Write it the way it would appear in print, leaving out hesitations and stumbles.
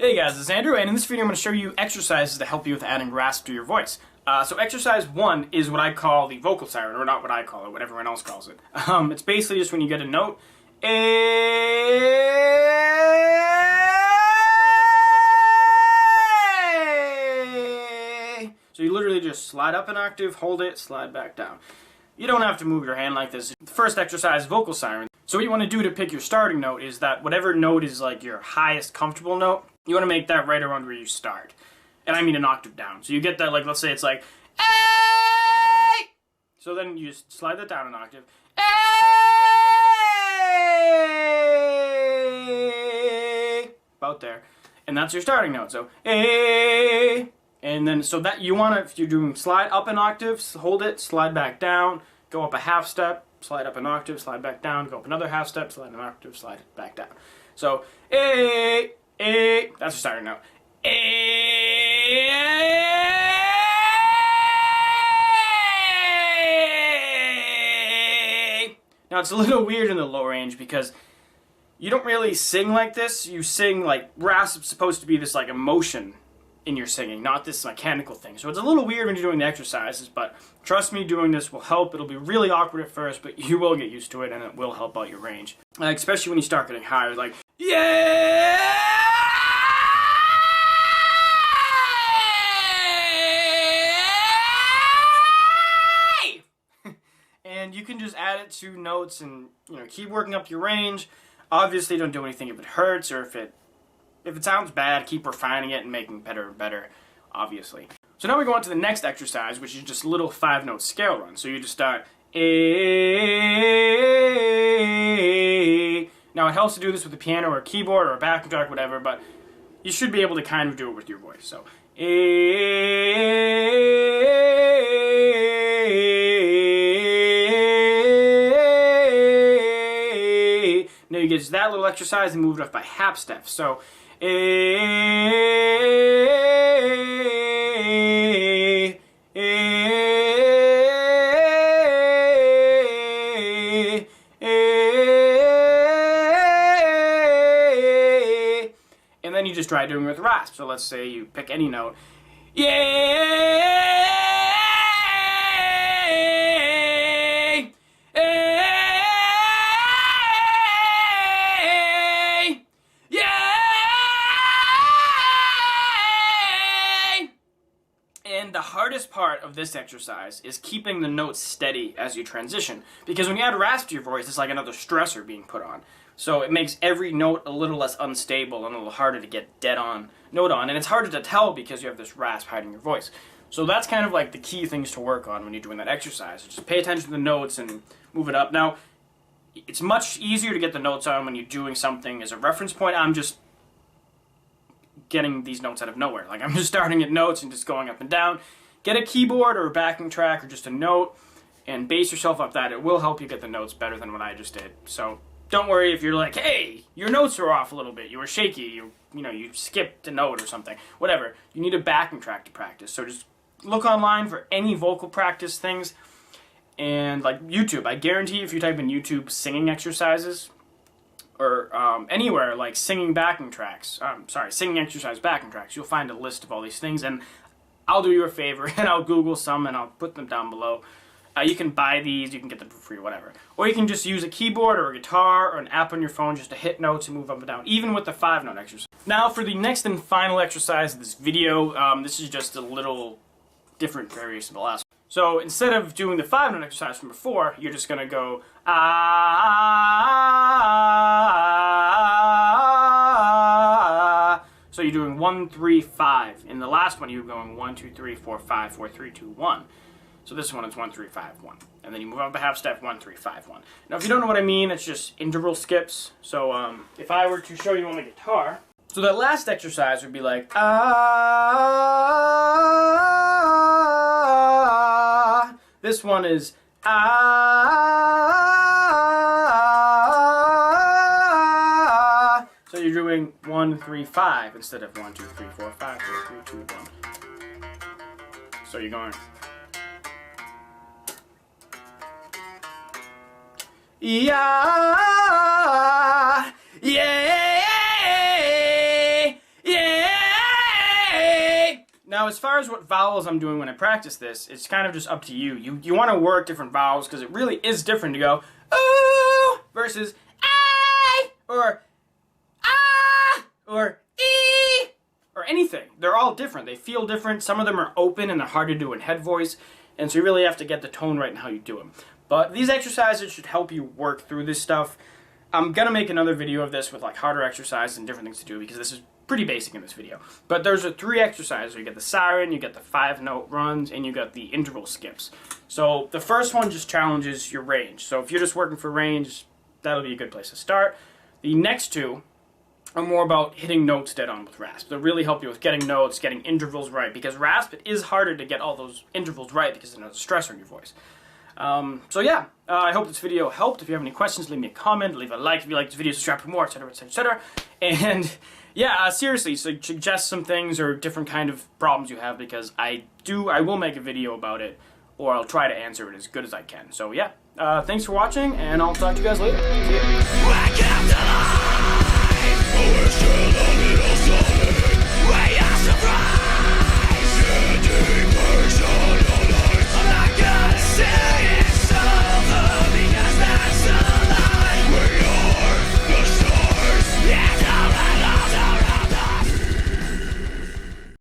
Hey guys, this is Andrew, and in this video I'm going to show you exercises to help you with adding rasp to your voice. So exercise 1 is what I call the vocal siren, or not what I call it, what everyone else calls it. It's basically just when you get a note, so you literally just slide up an octave, hold it, slide back down. You don't have to move your hand like this. The first exercise, vocal siren. So what you want to do to pick your starting note is that whatever note is like your highest comfortable note, you want to make that right around where you start. And I mean an octave down. So you get that, like, let's say it's like, A! So then you just slide that down an octave. A! About there. And that's your starting note. So A! And then, so that you want to, if you're doing slide up an octave, hold it, slide back down, go up a half step, slide up an octave, slide back down, go up another half step, slide an octave, slide it back down. So A! A, that's your starting note. A. Now it's a little weird in the low range because you don't really sing like this. You sing like rasp is supposed to be this like emotion in your singing, not this mechanical thing. So it's a little weird when you're doing the exercises, but trust me, doing this will help. It'll be really awkward at first, but you will get used to it and it will help out your range. Especially when you start getting higher, like, yeah! And you can just add it to notes and, you know, keep working up your range. Obviously, don't do anything if it hurts or if it sounds bad. Keep refining it and making it better and better, obviously. So now we go on to the next exercise, which is just a little 5-note scale run. So you just start A. Now it helps to do this with a piano or a keyboard or a backing track, whatever, but you should be able to kind of do it with your voice. So A. Now you get that little exercise and move it up by half steps. So and then you just try doing it with rasp. So let's say you pick any note. And the hardest part of this exercise is keeping the notes steady as you transition. Because when you add rasp to your voice, it's like another stressor being put on. So it makes every note a little less unstable and a little harder to get dead on note on. And it's harder to tell because you have this rasp hiding your voice. So that's kind of like the key things to work on when you're doing that exercise. Just pay attention to the notes and move it up. Now, it's much easier to get the notes on when you're doing something as a reference point. I'm just getting these notes out of nowhere. Like, I'm just starting at notes and just going up and down. Get a keyboard or a backing track or just a note and base yourself up that. It will help you get the notes better than what I just did. So don't worry if you're like, hey, your notes are off a little bit, you were shaky, you skipped a note or something. Whatever. You need a backing track to practice. So just look online for any vocal practice things. And like YouTube, I guarantee if you type in YouTube singing exercises, or anywhere like singing backing tracks, singing exercise backing tracks, you'll find a list of all these things, and I'll do you a favor and I'll Google some and I'll put them down below. You can buy these, you can get them for free, whatever. Or you can just use a keyboard or a guitar or an app on your phone just to hit notes and move up and down, even with the 5-note exercise. Now for the next and final exercise of this video, this is just a little different variation of the last one. So instead of doing the 5-note exercise from before, you're just going to go ah. So you're doing 1, 3, 5. In the last one, you're going 1, 2, 3, 4, 5, 4, 3, 2, 1. So this one is 1, 3, 5, 1. And then you move up a half step, 1, 3, 5, 1. Now if you don't know what I mean, it's just interval skips. So if I were to show you on the guitar, so that last exercise would be like ah. This one is ah. So you're doing 1, 3, 5 instead of 1, 2, 3, 4, 5, 4, 3, 2, 1. So you're going yeah, yeah, yeah. Now, as far as what vowels I'm doing when I practice this, it's kind of just up to you. You want to work different vowels because it really is different to go ooh versus I or ah or e or anything. They're all different. They feel different. Some of them are open and they're hard to do in head voice, and so you really have to get the tone right in how you do them. But these exercises should help you work through this stuff. I'm gonna make another video of this with like harder exercises and different things to do because this is pretty basic in this video. But there's 3 exercises. You get the siren, you get the 5-note runs, and you got the interval skips. So the first one just challenges your range. So if you're just working for range, that'll be a good place to start. The next 2 are more about hitting notes dead on with Rasp. They'll really help you with getting notes, getting intervals right, because Rasp, it is harder to get all those intervals right because there's a stressor in your voice. So yeah, I hope this video helped. If you have any questions, leave me a comment, leave a like if you like this video, subscribe for more, etc, etc, etc. And yeah, seriously, so suggest some things or different kind of problems you have, because I will make a video about it, or I'll try to answer it as good as I can. So yeah, thanks for watching, and I'll talk to you guys later. See ya.